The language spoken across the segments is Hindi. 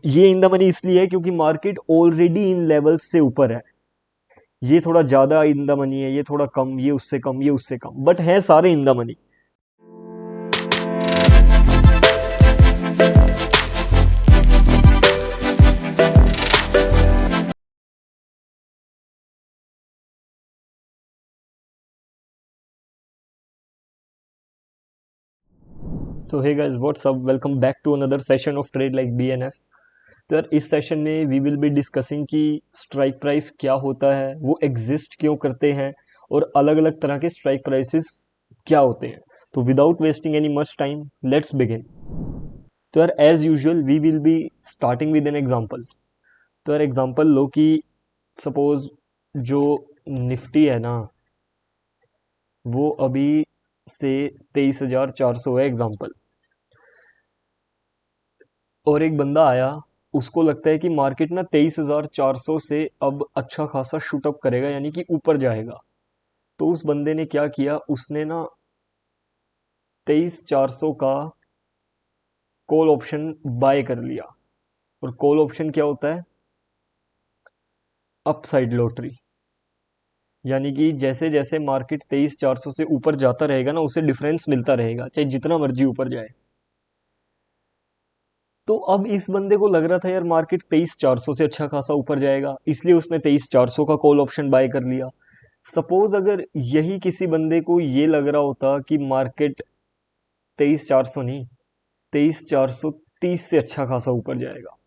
ये इन द मनी इसलिए है क्योंकि मार्केट ऑलरेडी इन लेवल्स से ऊपर है। ये थोड़ा ज़्यादा इन द मनी है, ये थोड़ा कम, ये उससे कम, ये उससे कम, बट है सारे in the money. So hey guys, what's up, welcome back to another session of trade like BNF। तो यार इस सेशन में वी विल बी डिस्कसिंग कि स्ट्राइक प्राइस क्या होता है, वो एग्जिस्ट क्यों करते हैं, और अलग अलग तरह के स्ट्राइक प्राइसेस क्या होते हैं। तो without wasting any much time, let's begin. तो यार as usual we will be starting with an example. तो यार एग्जांपल लो कि सपोज जो निफ्टी है ना, वो अभी से 23,400 है एग्जांपल। और एक बंदा आया, उसको लगता है कि मार्केट ना 23,400 से अब अच्छा खासा शूट अप करेगा, यानी कि ऊपर जाएगा। तो उस बंदे ने क्या किया, उसने ना 23,400 का कॉल ऑप्शन बाय कर लिया। और कॉल ऑप्शन क्या होता है? Upside lottery. यानी कि जैसे जैसे मार्केट 23,400 से ऊपर जाता रहेगा ना, उसे डिफरेंस मिलता रहेगा, चाहे जितना मर्जी ऊपर जाए। तो अब इस बंदे को लग रहा था यार मार्केट 23,400 से अच्छा खासा ऊपर जाएगा, इसलिए उसने 23,400 का कॉल ऑप्शन बाय कर लिया। सपोज अगर यही किसी बंदे को ये लग रहा होता कि मार्केट 23,400 नहीं, 23,430 से अच्छा खासा ऊपर जाएगा,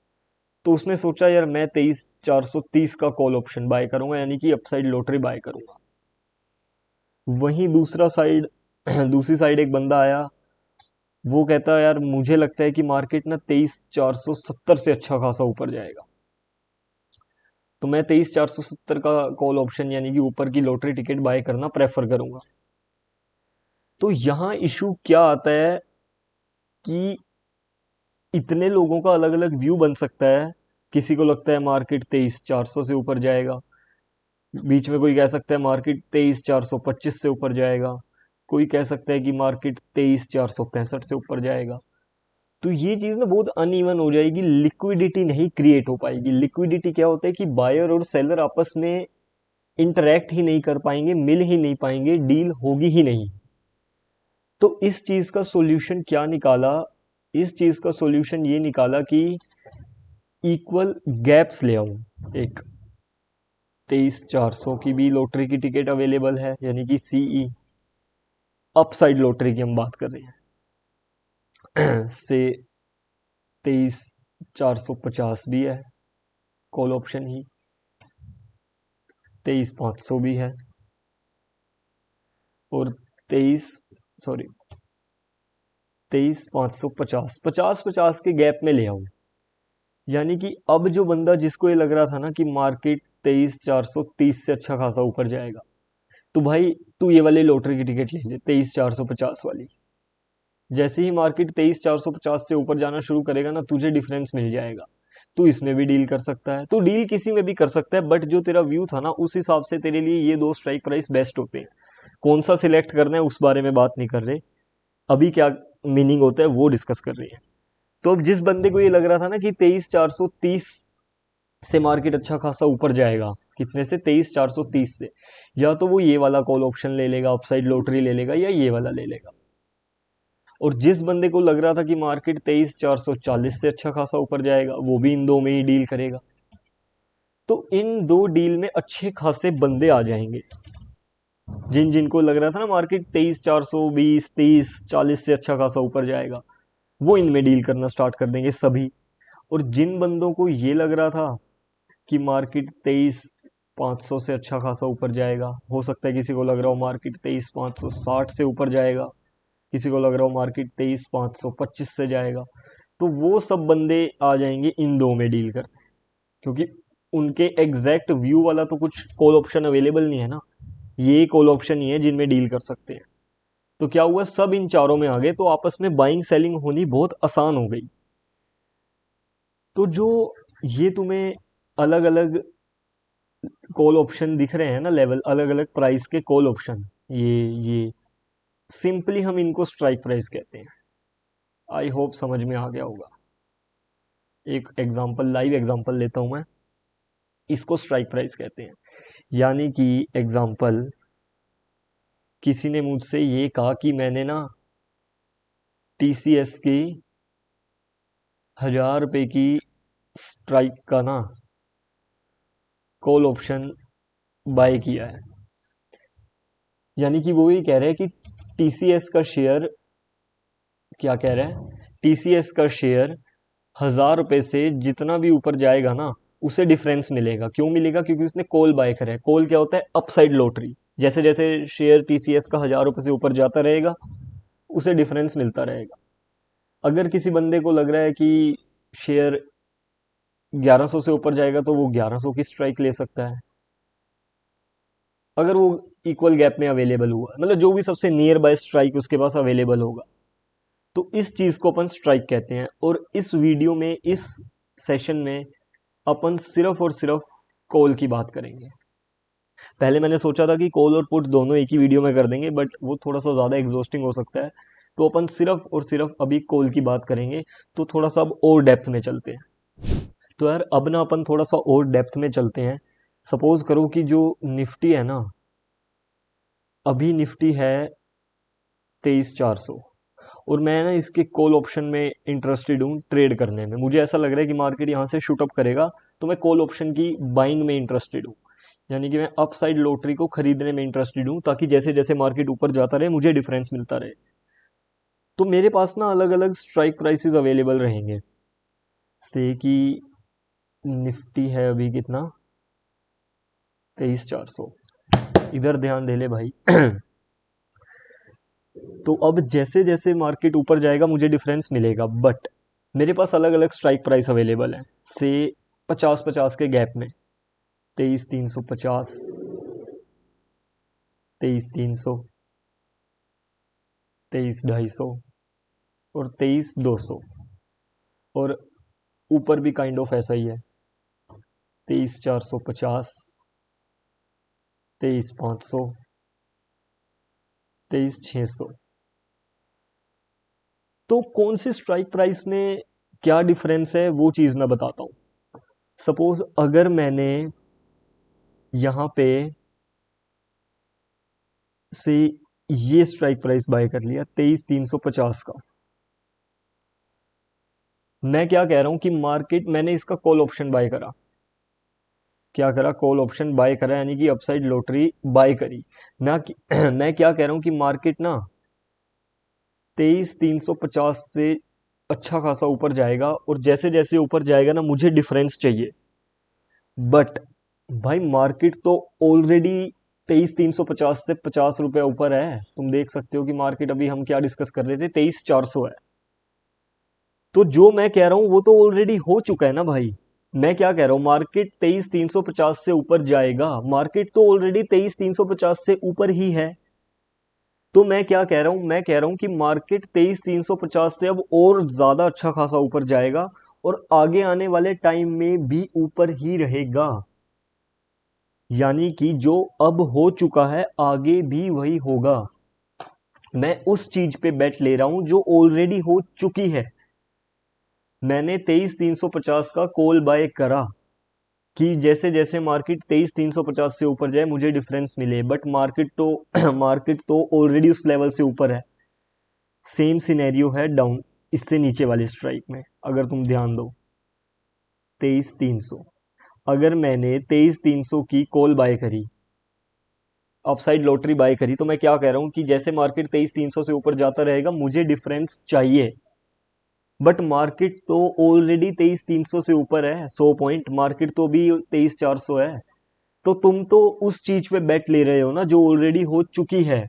तो उसने सोचा यार मैं 23,430 का कॉल ऑप्शन बाय करूंगा, यानी कि अपसाइड लॉटरी बाय करूंगा। वहीं दूसरी साइड एक बंदा आया, वो कहता है यार मुझे लगता है कि मार्केट ना 23,470 से अच्छा खासा ऊपर जाएगा, तो मैं 23,470 का कॉल ऑप्शन यानी कि ऊपर की लॉटरी टिकट बाय करना प्रेफर करूंगा। तो यहाँ इशू क्या आता है कि इतने लोगों का अलग अलग व्यू बन सकता है। किसी को लगता है मार्केट 23,400 से ऊपर जाएगा, बीच में कोई कह सकता है मार्केट 23,425 से ऊपर जाएगा, कोई कह सकता है कि मार्केट 23,465 से ऊपर जाएगा। तो ये चीज़ ना बहुत अनइवन हो जाएगी, लिक्विडिटी नहीं क्रिएट हो पाएगी। लिक्विडिटी क्या होता है कि बायर और सेलर आपस में इंटरेक्ट ही नहीं कर पाएंगे, मिल ही नहीं पाएंगे, डील होगी ही नहीं। तो इस चीज का सॉल्यूशन क्या निकाला? इस चीज का सॉल्यूशन ये निकाला कि इक्वल गैप्स ले आऊं। एक 23,400 की भी लॉटरी की टिकट अवेलेबल है, यानी कि CE अपसाइड लॉटरी की हम बात कर रहे हैं से 23,450 भी है कॉल ऑप्शन ही, 23,500 भी है, और 23 सॉरी 23,550 50 50 के गैप में ले आऊं। यानी कि अब जो बंदा जिसको ये लग रहा था ना कि मार्केट 23,430 से अच्छा खासा ऊपर जाएगा, तो भाई तू ये वाली लॉटरी की टिकट ले ले 23,450 वाली। जैसे ही मार्केट 23,450 से ऊपर जाना शुरू करेगा ना, तुझे डिफरेंस मिल जाएगा। तू इसमें भी डील कर सकता है, तू डील किसी में भी कर सकता है, बट जो तेरा व्यू था ना, उस हिसाब से तेरे लिए ये दो स्ट्राइक प्राइस बेस्ट होते हैं। कौन सा सिलेक्ट करना है उस बारे में बात नहीं कर रहे, अभी क्या मीनिंग होता है वो डिस्कस कर रहे हैं। तो अब जिस बंदे को ये लग रहा था ना कि 23,430 से मार्केट अच्छा खासा ऊपर जाएगा, कितने से? 23,430 से, या तो वो ये वाला कॉल ऑप्शन ले लेगा, अपसाइड लॉटरी ले लेगा, या ये वाला ले लेगा। और जिस बंदे को लग रहा था कि मार्केट 23,440 से अच्छा खासा ऊपर जाएगा, वो भी इन दो में ही डील करेगा। तो इन दो डील में अच्छे खासे बंदे आ जाएंगे। जिनको लग रहा था ना मार्केट 23,420 23,40 से अच्छा खासा ऊपर जाएगा, वो इनमें डील करना स्टार्ट कर देंगे सभी। और जिन बंदों को ये लग रहा था कि मार्केट 23,500 से अच्छा खासा ऊपर जाएगा, हो सकता है किसी को लग रहा हो मार्केट 23,560 से ऊपर जाएगा, किसी को लग रहा हो मार्केट 23,525 से जाएगा, तो वो सब बंदे आ जाएंगे इन दो में डील करने। क्योंकि उनके एग्जैक्ट व्यू वाला तो कुछ कॉल ऑप्शन अवेलेबल नहीं है ना, ये कॉल ऑप्शन ही है जिनमें डील कर सकते हैं। तो क्या हुआ, सब इन चारों में आ गए, तो आपस में बाइंग सेलिंग होनी बहुत आसान हो गई। तो जो ये तुम्हें अलग अलग कॉल ऑप्शन दिख रहे हैं ना, लेवल अलग अलग प्राइस के कॉल ऑप्शन, ये सिंपली हम इनको स्ट्राइक प्राइस कहते हैं। आई होप समझ में आ गया होगा। एक एग्जांपल, लाइव एग्जांपल लेता हूं मैं। इसको स्ट्राइक प्राइस कहते हैं। यानी कि एग्जांपल, किसी ने मुझसे ये कहा कि मैंने ना टीसीएस की 1000 रुपए की स्ट्राइक का ना कॉल ऑप्शन बाय किया है। यानी कि वो ये कह रहे हैं कि टीसीएस का शेयर, क्या कह रहा है, टीसीएस का शेयर 1000 रुपए से जितना भी ऊपर जाएगा ना उसे डिफरेंस मिलेगा। क्यों मिलेगा? क्योंकि उसने कॉल बाय करा है। कॉल क्या होता है? Upside lottery. जैसे जैसे शेयर टीसीएस का 1000 रुपए से ऊपर जाता रहेगा उसे डिफरेंस मिलता रहेगा। अगर किसी बंदे को लग रहा है कि शेयर 1100 से ऊपर जाएगा तो वो 1100 की स्ट्राइक ले सकता है, अगर वो इक्वल गैप में अवेलेबल हुआ, मतलब जो भी सबसे नियर बाय स्ट्राइक उसके पास अवेलेबल होगा। तो इस चीज को अपन स्ट्राइक कहते हैं। और इस वीडियो में, इस सेशन में अपन सिर्फ और सिर्फ कॉल की बात करेंगे। पहले मैंने सोचा था कि कॉल और पुट दोनों एक ही वीडियो में कर देंगे, बट वो थोड़ा सा ज़्यादा एग्जॉस्टिंग हो सकता है, तो अपन सिर्फ और सिर्फ अभी कॉल की बात करेंगे। तो थोड़ा सा अब और डेप्थ में चलते हैं। तो यार अब ना अपन थोड़ा सा और डेप्थ में चलते हैं। सपोज करो कि जो निफ्टी है ना, अभी निफ्टी है 23,400, और मैं ना इसके कॉल ऑप्शन में इंटरेस्टेड हूँ ट्रेड करने में। मुझे ऐसा लग रहा है कि मार्केट यहाँ से शूट अप करेगा, तो मैं कॉल ऑप्शन की बाइंग में इंटरेस्टेड हूँ। यानी कि मैं अपसाइड लॉटरी को खरीदने में इंटरेस्टेड हूँ, ताकि जैसे जैसे मार्केट ऊपर जाता रहे मुझे डिफरेंस मिलता रहे। तो मेरे पास ना अलग अलग स्ट्राइक प्राइसेस अवेलेबल रहेंगे। से कि निफ्टी है अभी कितना, 23,400। इधर ध्यान दे ले भाई। तो अब जैसे जैसे मार्केट ऊपर जाएगा मुझे डिफरेंस मिलेगा, बट मेरे पास अलग अलग स्ट्राइक प्राइस अवेलेबल है। से 50-50 के गैप में, 23,350, 23,300, 23,250 और 23,200। और ऊपर भी काइंड ऑफ ऐसा ही है, 23,450, 23,500, 23,600। तो कौन सी स्ट्राइक प्राइस में क्या डिफरेंस है वो चीज़ मैं बताता हूँ। सपोज अगर मैंने यहाँ पे से ये स्ट्राइक प्राइस बाय कर लिया 23,350 का, मैं क्या कह रहा हूँ कि मार्केट, मैंने इसका कॉल ऑप्शन बाय करा। क्या करा? कॉल ऑप्शन बाय करा, यानी कि अपसाइड लॉटरी बाय करी ना कि मैं क्या कह रहा हूँ कि मार्केट ना 23,350 से अच्छा खासा ऊपर जाएगा, और जैसे जैसे ऊपर जाएगा ना मुझे डिफरेंस चाहिए। बट भाई मार्केट तो ऑलरेडी 23,350 से 50 रुपया ऊपर है। तुम देख सकते हो कि मार्केट, अभी हम क्या डिस्कस कर रहे थे, 23,400 है। तो जो मैं कह रहा हूं वो तो ऑलरेडी हो चुका है ना भाई। मैं क्या कह रहा हूं, मार्केट 23,350 से ऊपर जाएगा, मार्केट तो ऑलरेडी 23,350 से ऊपर ही है। तो मैं क्या कह रहा हूं, मैं कह रहा हूं कि मार्केट 23,350 से अब और ज्यादा अच्छा खासा ऊपर जाएगा, और आगे आने वाले टाइम में भी ऊपर ही रहेगा। यानी कि जो अब हो चुका है आगे भी वही होगा। मैं उस चीज पे बेट ले रहा हूं जो ऑलरेडी हो चुकी है। मैंने 23,350 का कॉल बाय करा कि जैसे जैसे मार्केट 23,350 से ऊपर जाए मुझे डिफरेंस मिले, बट मार्केट तो मार्केट तो ऑलरेडी उस लेवल से ऊपर है। सेम सिनेरियो है डाउन, इससे नीचे वाली स्ट्राइक में। अगर तुम ध्यान दो, 23,300, अगर मैंने 23,300 की कॉल बाय करी, अपसाइड लॉटरी बाय करी, तो मैं क्या कह रहा हूं कि जैसे मार्केट 23,300 से ऊपर जाता रहेगा मुझे डिफरेंस चाहिए। बट मार्केट तो ऑलरेडी 23,300 से ऊपर है, 100 पॉइंट। मार्केट तो भी 23,400 है। तो तुम तो उस चीज पे बेट ले रहे हो ना जो ऑलरेडी हो चुकी है।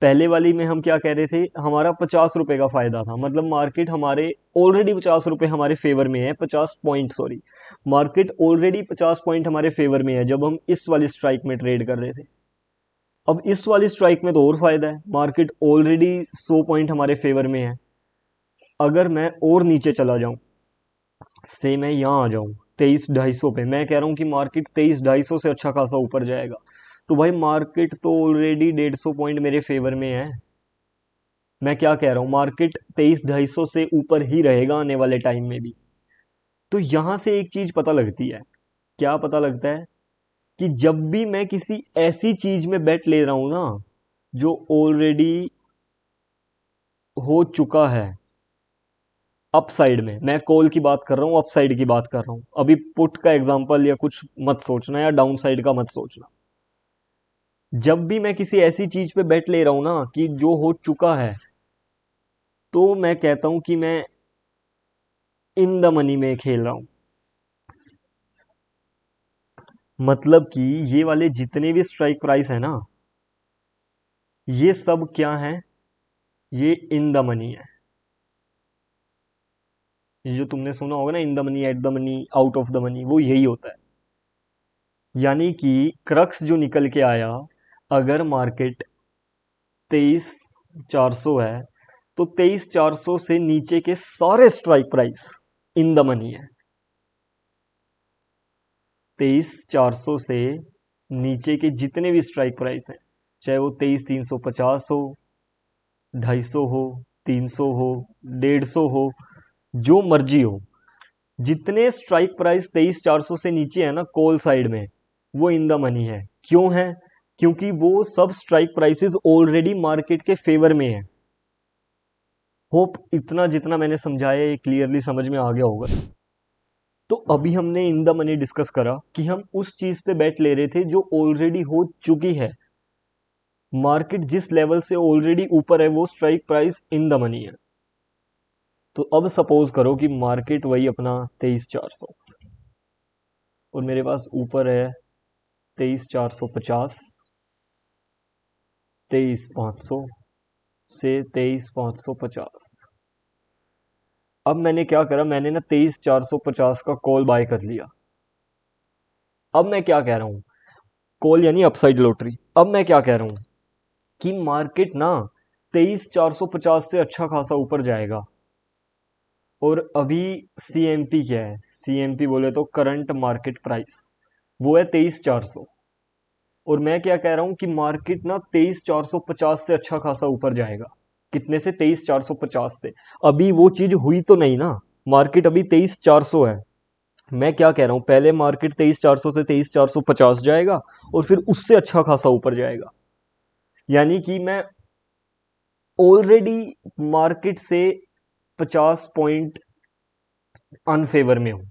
पहले वाली में हम क्या कह रहे थे, हमारा 50 रुपए का फायदा था, मतलब मार्केट हमारे ऑलरेडी 50 रुपए हमारे फेवर में है, 50 point, sorry, market already 50 point हमारे फेवर में है जब हम इस वाली स्ट्राइक में ट्रेड कर रहे थे। अब इस वाली स्ट्राइक में तो और फायदा है, मार्केट ऑलरेडी 100 पॉइंट हमारे फेवर में है। अगर मैं और नीचे चला जाऊं, से मैं यहाँ आ जाऊं 23,250 पे, मैं कह रहा हूं कि मार्केट 23,250 से अच्छा खासा ऊपर जाएगा, तो भाई मार्केट तो ऑलरेडी 150 पॉइंट मेरे फेवर में है। मैं क्या कह रहा हूँ, मार्केट 23,250 से ऊपर ही रहेगा आने वाले टाइम में भी। तो यहां से एक चीज पता लगती है, क्या पता लगता है, कि जब भी मैं किसी ऐसी चीज में बेट ले रहा हूं ना जो ऑलरेडी हो चुका है अप साइड में, मैं कॉल की बात कर रहा हूँ, अप साइड की बात कर रहा हूँ, अभी पुट का एग्जांपल या कुछ मत सोचना या डाउन साइड का मत सोचना। जब भी मैं किसी ऐसी चीज पे बेट ले रहा हूं ना कि जो हो चुका है, तो मैं कहता हूं कि मैं इन द मनी में खेल रहा हूं। मतलब कि ये वाले जितने भी स्ट्राइक प्राइस है ना, ये सब क्या है, ये इन द मनी है। ये जो तुमने सुना होगा ना, इन the money, at the money, out of the money, वो यही होता है। यानी कि क्रक्स जो निकल के आया, अगर मार्केट 23,400 है तो 23,400 से नीचे के सारे strike price in the money है। 23,400 से नीचे के जितने भी स्ट्राइक प्राइस हैं, चाहे वो 23,350 हो, 250 हो, 300 हो, 150 हो, जो मर्जी हो, जितने स्ट्राइक प्राइस 23,400 से नीचे है ना कॉल साइड में, वो इन द मनी है। क्यों है? क्योंकि वो सब स्ट्राइक प्राइसेस ऑलरेडी मार्केट के फेवर में है। होप इतना जितना मैंने समझाया ये क्लियरली समझ में आ गया होगा। तो अभी हमने इन द मनी डिस्कस करा कि हम उस चीज पे बेट ले रहे थे जो ऑलरेडी हो चुकी है। मार्केट जिस लेवल से ऑलरेडी ऊपर है वो strike price in the money है। तो अब सपोज करो कि मार्केट वही अपना 23,400 और मेरे पास ऊपर है 23,450, 23,500 से 23,550। अब मैंने क्या करा, मैंने ना 23,450 का कॉल बाय कर लिया। अब मैं क्या कह रहा हूं, कॉल यानी अपसाइड लॉटरी। अब मैं क्या कह रहा हूं कि मार्केट ना 23,450 से अच्छा खासा ऊपर जाएगा। और अभी सीएमपी क्या है, सीएमपी बोले तो करंट मार्केट प्राइस, वो है 23,400। और मैं क्या कह रहा हूं कि मार्केट ना 23,450 से अच्छा खासा ऊपर जाएगा। कितने से? 23,450 से। अभी वो चीज हुई तो नहीं ना, मार्केट अभी 23,400 है। मैं क्या कह रहा हूं, पहले मार्केट 23,400 से 23,450 जाएगा और फिर उससे अच्छा खासा ऊपर जाएगा। यानी कि मैं ऑलरेडी मार्केट से 50 पॉइंट अनफेवर में हूं।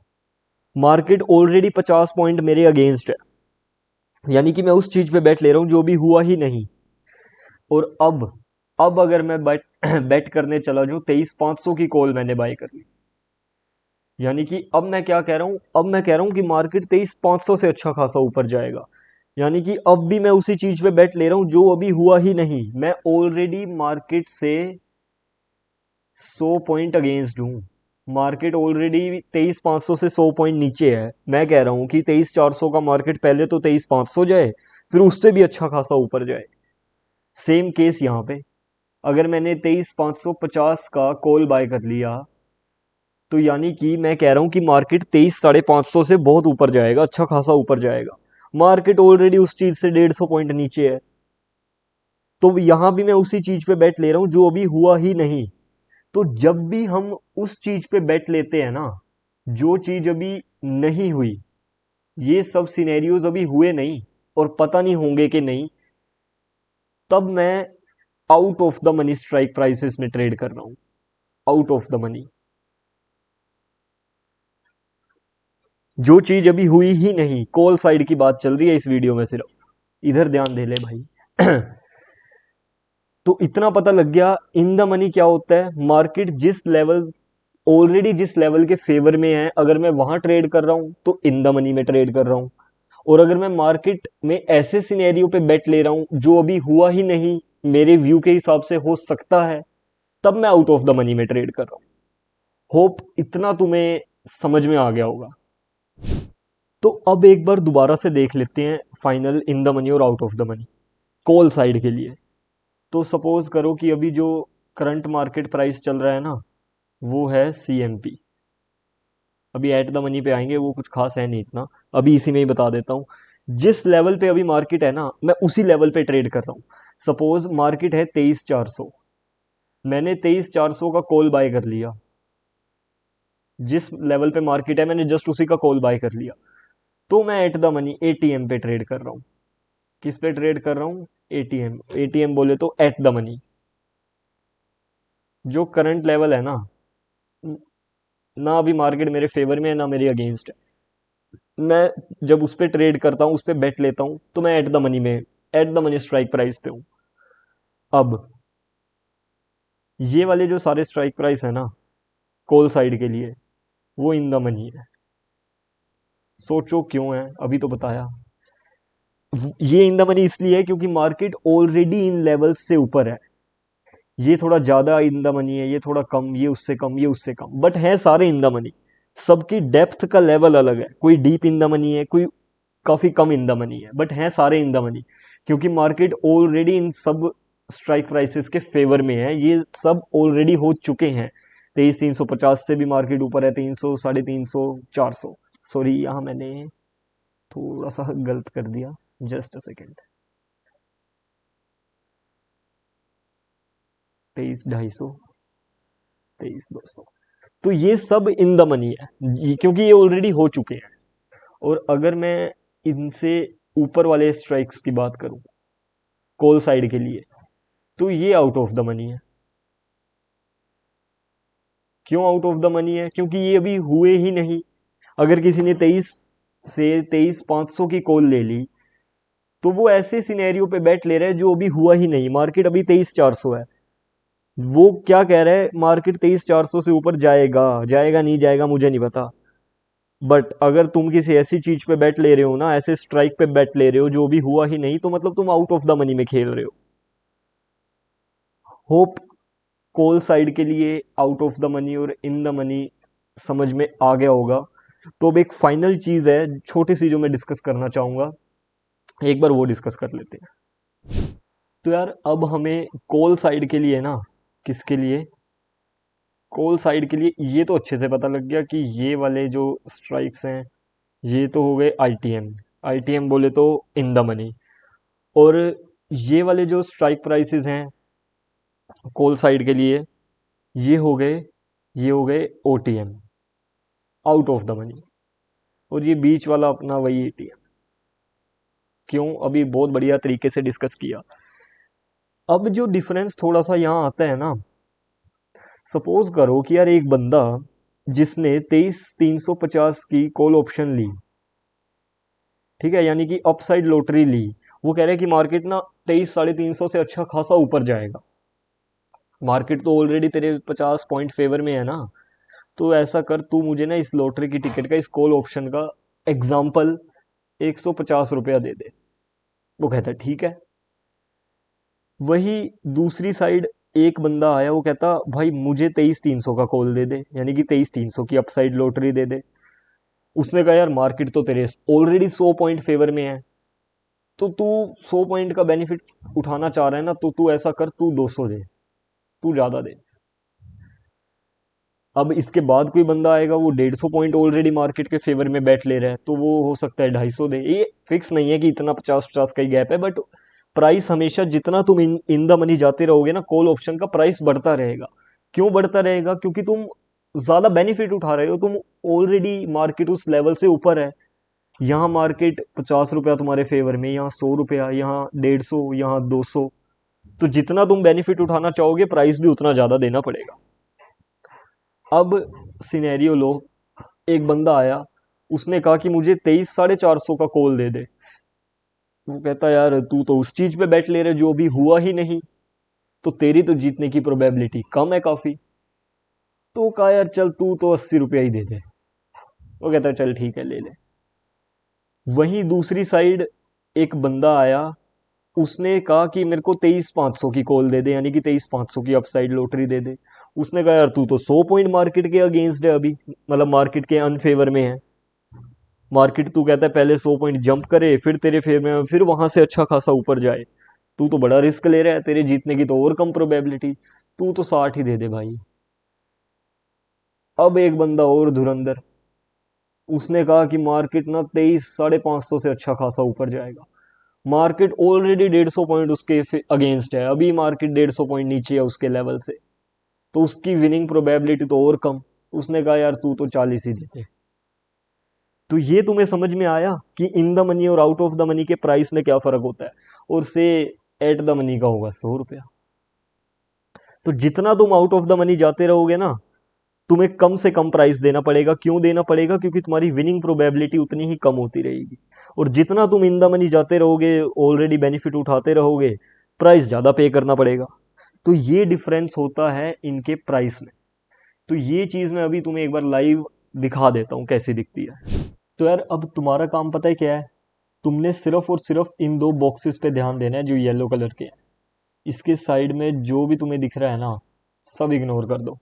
मार्केट ऑलरेडी 50 पॉइंट मेरे अगेंस्ट है। यानी कि मैं उस चीज पे बेट ले रहा हूं जो भी हुआ ही नहीं। और अब अगर मैं बेट करने चला जाऊं, 23,500 की कॉल मैंने बाय कर ली। यानी कि अब मैं क्या कह रहा हूं, अब मैं कह रहा हूं कि मार्केट 23,500 से अच्छा खासा ऊपर जाएगा। यानी कि अब भी मैं उसी चीज पे बेट ले रहा हूं जो अभी हुआ ही नहीं। मैं ऑलरेडी मार्केट से 100 पॉइंट अगेंस्ट हूं। मार्केट ऑलरेडी 23,500 से 100 पॉइंट नीचे है। मैं कह रहा हूं कि 23,400 का मार्केट पहले तो 23,500 जाए, फिर उससे भी अच्छा खासा ऊपर जाए। सेम केस यहाँ पे, अगर मैंने 23,550 का कॉल बाय कर लिया, तो यानी कि मैं कह रहा हूं कि मार्केट 23,550 से बहुत ऊपर जाएगा, अच्छा खासा ऊपर जाएगा। मार्केट ऑलरेडी उस चीज से 150 पॉइंट नीचे है। तो यहां भी मैं उसी चीज पे बेट ले रहा हूं जो अभी हुआ ही नहीं। तो जब भी हम उस चीज पे बेट लेते हैं ना जो चीज अभी नहीं हुई, ये सब सिनेरियोज अभी हुए नहीं और पता नहीं होंगे कि नहीं, तब मैं out of the money strike prices में ट्रेड कर रहा हूं। आउट ऑफ द मनी, जो चीज अभी हुई ही नहीं, कॉल साइड की बात चल रही है इस वीडियो में सिर्फ, इधर ध्यान दे ले भाई। तो इतना पता लग गया इन द मनी क्या होता है। मार्केट जिस लेवल, ऑलरेडी जिस लेवल के फेवर में है, अगर मैं वहां ट्रेड कर रहा हूं तो इन द मनी में ट्रेड कर रहा हूं। और अगर मैं मार्केट में ऐसे सिनेरियो पे बेट ले रहा हूं जो अभी हुआ ही नहीं, मेरे व्यू के हिसाब से हो सकता है, तब मैं आउट ऑफ द मनी में ट्रेड कर रहा हूं। होप इतना तुम्हें समझ में आ गया होगा। तो अब एक बार दोबारा से देख लेते हैं फाइनल इन द मनी और out of the money call side के लिए। तो सपोज करो कि अभी जो करंट मार्केट प्राइस चल रहा है ना, वो है सीएमपी। अभी एट द मनी पे आएंगे, वो कुछ खास है नहीं इतना, अभी इसी में ही बता देता हूँ। जिस लेवल पे अभी मार्केट है ना, मैं उसी लेवल पे ट्रेड कर रहा हूँ। सपोज मार्केट है 23,400, मैंने 23,400 का कॉल बाय कर लिया, जिस लेवल पे मार्केट है मैंने जस्ट उसी का कॉल बाय कर लिया, तो मैं एट द मनी एटीएम पे ट्रेड कर रहा हूँ। किस पे ट्रेड कर रहा हूँ? एटीएम। एटीएम बोले तो एट द मनी। जो करंट लेवल है ना, ना अभी मार्केट मेरे फेवर में है ना मेरे अगेंस्ट है, मैं जब उस पर ट्रेड करता हूँ, उस पर बेट लेता हूँ, तो मैं एट द मनी में, at the money strike price पे हूँ। अब ये वाले जो सारे स्ट्राइक प्राइस है ना कॉल साइड के लिए, वो इन द मनी है। सोचो क्यों है, अभी तो बताया। ये इन द मनी इसलिए है क्योंकि मार्केट ऑलरेडी इन लेवल्स से ऊपर है। ये थोड़ा ज्यादा इन द मनी है, ये थोड़ा कम, ये उससे कम, ये उससे कम, बट है सारे इन द मनी। सबकी डेप्थ का लेवल अलग है, कोई डीप इन द मनी है, कोई काफी कम इन द मनी है, बट है सारे इन द मनी। क्योंकि मार्केट ऑलरेडी इन सब स्ट्राइक प्राइसेस के फेवर में है, ये सब ऑलरेडी हो चुके हैं। 23,350 से भी मार्केट ऊपर है, 300, 350, 400। सॉरी, यहाँ मैंने थोड़ा सा गलत कर दिया, जस्ट अ सेकेंड। 23,250, 23,200, तो ये सब इन द मनी है, क्योंकि ये ऑलरेडी हो चुके हैं। और अगर मैं इनसे ऊपर वाले स्ट्राइक्स की बात करूं कॉल साइड के लिए, तो ये आउट ऑफ द मनी है। क्यों आउट ऑफ द मनी है? क्योंकि ये अभी हुए ही नहीं। अगर किसी ने 23 से 23,500 की कॉल ले ली, तो वो ऐसे सिनेरियो पे बैठ ले रहा है जो अभी हुआ ही नहीं। मार्केट अभी 23,400 है, वो क्या कह रहा है, मार्केट 23,400 से ऊपर जाएगा, जाएगा नहीं जाएगा मुझे नहीं पता। बट अगर तुम किसी ऐसी चीज पे बैट ले रहे हो ना, ऐसे स्ट्राइक पे बैट ले रहे हो जो अभी हुआ ही नहीं, तो मतलब तुम आउट ऑफ द मनी में खेल रहे हो। होप कॉल साइड के लिए आउट ऑफ द मनी और इन द मनी समझ में आ गया होगा। तो अब एक फाइनल चीज है छोटी सी जो मैं डिस्कस करना चाहूंगा, एक बार वो डिस्कस कर लेते हैं। तो यार अब हमें कॉल साइड के लिए ना, किसके लिए, कॉल साइड के लिए ये तो अच्छे से पता लग गया कि ये वाले जो स्ट्राइक्स हैं ये तो हो गए आईटीएम। आईटीएम बोले तो इन द मनी। और ये वाले जो स्ट्राइक प्राइसेस हैं कॉल साइड के लिए, ये हो गए, ये हो गए OTM, out of the money. और ये बीच वाला अपना वही एटीएम। क्यों? अभी बहुत बढ़िया तरीके से डिस्कस किया। अब जो डिफरेंस थोड़ा सा यहाँ आता है ना, सपोज करो कि यार एक बंदा जिसने 23,350 की कॉल ऑप्शन ली, ठीक है, यानी कि अपसाइड लॉटरी ली, वो कह रहा है कि मार्केट ना 23, 350 से अच्छा खासा ऊपर जाएगा। मार्केट तो ऑलरेडी तेरे 50 पॉइंट फेवर में है ना, तो ऐसा कर, तू मुझे ना इस लॉटरी की टिकट का, इस कॉल ऑप्शन का एग्जाम्पल 150 रुपया दे दे। वो कहता है ठीक है। वही दूसरी साइड एक बंदा आया, वो कहता भाई मुझे 23,300 का कॉल दे दे, यानी कि 23,300 की अपसाइड लॉटरी दे दे। उसने कहा यार मार्केट तो तेरे ऑलरेडी 100 पॉइंट फेवर में है, तो तू 100 पॉइंट का बेनिफिट उठाना चाह रहा है ना, तो तू ऐसा कर, तू 200 दे, तू ज्यादा दे। अब इसके बाद कोई बंदा आएगा, वो 150 पॉइंट ऑलरेडी मार्केट के फेवर में बैठ ले रहा है, तो वो हो सकता है 250 दे। ये फिक्स नहीं है कि इतना 50-50 का ही गैप है, बट प्राइस हमेशा जितना तुम इन द मनी जाते रहोगे ना, कॉल ऑप्शन का प्राइस बढ़ता रहेगा। क्यों बढ़ता रहेगा? क्योंकि तुम ज्यादा बेनिफिट उठा रहे हो, तुम ऑलरेडी मार्केट उस लेवल से ऊपर है। यहाँ मार्केट 50 रुपया तुम्हारे फेवर में, यहाँ 100 रुपया, यहाँ 150, यहाँ 200। तो जितना तुम बेनिफिट उठाना चाहोगे, प्राइस भी उतना ज्यादा देना पड़ेगा। अब सिनेरियो लो, एक बंदा आया, उसने कहा कि मुझे 23,450 का कॉल दे दे। वो कहता यार तू तो उस चीज पे बैठ ले रहे जो अभी हुआ ही नहीं, तो तेरी तो जीतने की प्रोबेबिलिटी कम है काफी। तो कहा यार चल तू तो 80 रुपया ही दे दे। वो कहता चल ठीक है ले ले। वहीं दूसरी साइड एक बंदा आया, उसने कहा कि मेरे को 23,500 की कॉल दे दे, यानी कि 23,500 की अपसाइड लॉटरी दे दे। उसने कहा यार तू तो 100 पॉइंट मार्केट के अगेंस्ट है अभी, मतलब मार्केट के अनफेवर में है। मार्केट तू कहता है पहले 100 पॉइंट जंप करे, फिर तेरे फेवर में, फिर वहां से अच्छा खासा ऊपर जाए। तू तो बड़ा रिस्क ले रहा है, तेरे जीतने की तो और कम प्रोबेबिलिटी, तू तो 60 ही दे दे भाई। अब एक बंदा और धुरंधर, उसने कहा कि मार्केट ना 23,550 से अच्छा खासा ऊपर जाएगा। मार्केट ऑलरेडी 150 पॉइंट उसके अगेंस्ट है, अभी मार्केट 150 पॉइंट नीचे है उसके लेवल से। तो उसकी विनिंग प्रोबेबिलिटी तो और कम। उसने कहा यार तू तो 40 ही देते। तो ये तुम्हें समझ में आया कि इन द मनी और आउट ऑफ द मनी के प्राइस में क्या फर्क होता है। और से एट द मनी का होगा 100 रुपया। तो जितना तुम आउट ऑफ द मनी जाते रहोगे ना, तुम्हें कम से कम प्राइस देना पड़ेगा। क्यों देना पड़ेगा? क्योंकि तुम्हारी विनिंग प्रोबेबिलिटी उतनी ही कम होती रहेगी। और जितना तुम इन द मनी जाते रहोगे, ऑलरेडी बेनिफिट उठाते रहोगे, प्राइस ज़्यादा पे करना पड़ेगा। तो ये डिफरेंस होता है इनके प्राइस में। तो ये चीज़ मैं अभी तुम्हें एक बार लाइव दिखा देता हूँ कैसी दिखती है। तो यार अब तुम्हारा काम पता है क्या है? तुमने सिर्फ और सिर्फ इन दो बॉक्सेस पे ध्यान देना है जो येलो कलर के हैं। इसके साइड में जो भी तुम्हें दिख रहा है ना, सब इग्नोर कर दो।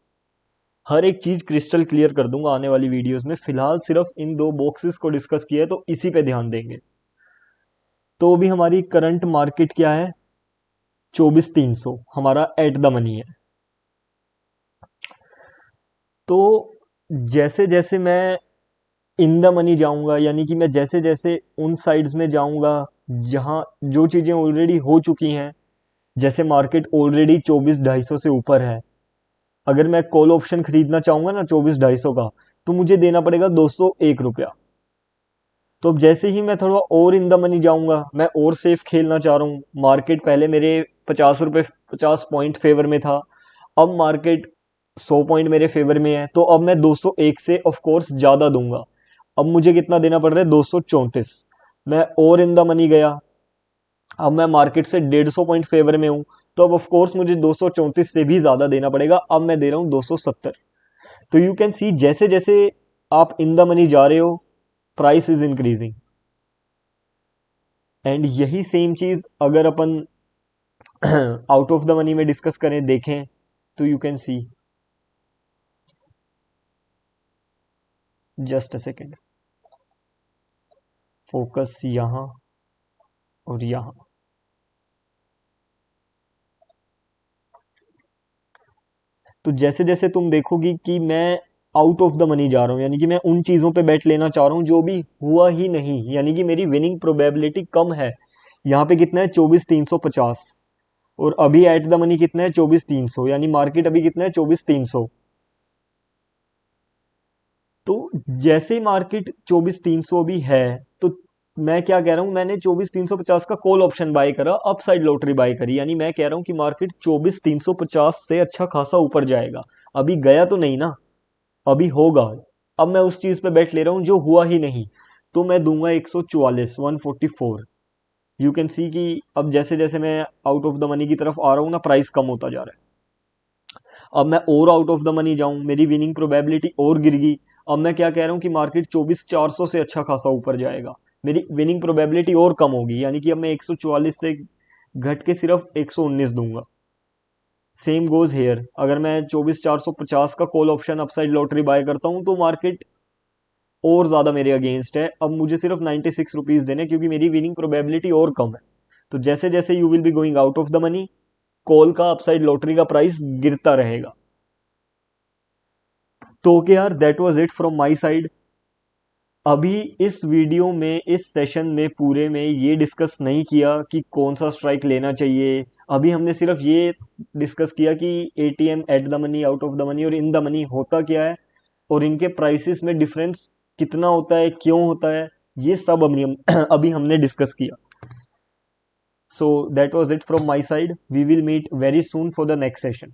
हर एक चीज क्रिस्टल क्लियर कर दूंगा आने वाली वीडियोस में। फिलहाल सिर्फ इन दो बॉक्सेस को डिस्कस किया है तो इसी पे ध्यान देंगे। तो अभी हमारी करंट मार्केट क्या है? 24,300 हमारा एट द मनी है। तो जैसे जैसे मैं इन द मनी जाऊंगा, यानी कि मैं जैसे जैसे उन साइड्स में जाऊंगा जहां जो चीजें ऑलरेडी हो चुकी हैं, जैसे मार्केट ऑलरेडी 24,250 से ऊपर है, अगर मैं कॉल ऑप्शन खरीदना चाहूंगा ना 24,250 का, तो मुझे देना पड़ेगा 201 रुपया। तो अब जैसे ही मैं थोड़ा और इन द मनी जाऊंगा, मैं और सेफ खेलना चाह रहा हूँ। मार्केट पहले मेरे 50 रुपये 50 पॉइंट फेवर में था, अब मार्केट 100 पॉइंट मेरे फेवर में है, तो अब मैं 201 से ऑफ कोर्स ज्यादा दूंगा। अब मुझे कितना देना पड़ रहा है? 234। मैं और इन द मनी गया, अब मैं मार्केट से 150 पॉइंट फेवर में हूं, तो अब ऑफ कोर्स मुझे 234 से भी ज्यादा देना पड़ेगा। अब मैं दे रहा हूं 270। तो यू कैन सी जैसे जैसे आप इन द मनी जा रहे हो, प्राइस इज इंक्रीजिंग। एंड यही सेम चीज अगर अपन आउट ऑफ द मनी में डिस्कस करें, देखें, तो you can see, just a second, focus यहां और यहां। तो जैसे जैसे तुम देखोगी कि मैं आउट ऑफ द मनी जा रहा हूं, यानी कि मैं उन चीजों पे बेट लेना चाह रहा हूं जो भी हुआ ही नहीं, यानी कि मेरी विनिंग प्रोबेबिलिटी कम है। यहाँ पे कितना है? 24,350। और अभी एट द मनी कितना है? 24,300, यानी मार्केट अभी कितना है? 24,300। तो जैसे मार्केट 24,300 अभी है, तो मैं क्या कह रहा हूं, मैंने 24,350 का कॉल ऑप्शन बाय करा, अपसाइड लॉटरी बाय करी, यानी मैं कह रहा हूं कि मार्केट 24,350 से अच्छा खासा ऊपर जाएगा। अभी गया तो नहीं ना, अभी होगा। अब मैं उस चीज पे बैठ ले रहा हूं जो हुआ ही नहीं, तो मैं दूंगा 144, 144। यू कैन सी कि अब जैसे जैसे मैं आउट ऑफ द मनी की तरफ आ रहा हूं ना, प्राइस कम होता जा रहा है। अब मैं और आउट ऑफ द मनी जाऊं, मेरी विनिंग प्रोबेबिलिटी और गिर गई। अब मैं क्या कह रहा हूं कि मार्केट 24,400 से अच्छा खासा ऊपर जाएगा, मेरी विनिंग प्रोबेबिलिटी और कम होगी, यानी कि अब मैं 144 से घट के सिर्फ 119 दूंगा। सेम गोज हेयर, अगर मैं 24,450 का call option upside lottery buy करता हूं, तो मार्केट और ज्यादा मेरे अगेंस्ट है, अब मुझे सिर्फ 96 रुपीज देने, क्योंकि मेरी विनिंग प्रोबेबिलिटी और कम है। तो जैसे जैसे you will be going out of the money, call का अपसाइड लॉटरी का प्राइस गिरता रहेगा। तो ओके यार, that was it from my side. अभी इस वीडियो में, इस सेशन में पूरे में ये डिस्कस नहीं किया कि कौन सा स्ट्राइक लेना चाहिए। अभी हमने सिर्फ ये डिस्कस किया कि ATM, at the money, out of the money और इन द मनी होता क्या है, और इनके प्राइसेस में डिफरेंस कितना होता है, क्यों होता है, ये सब अभी हमने डिस्कस किया। So that was it from my side. We will meet very soon for the next session.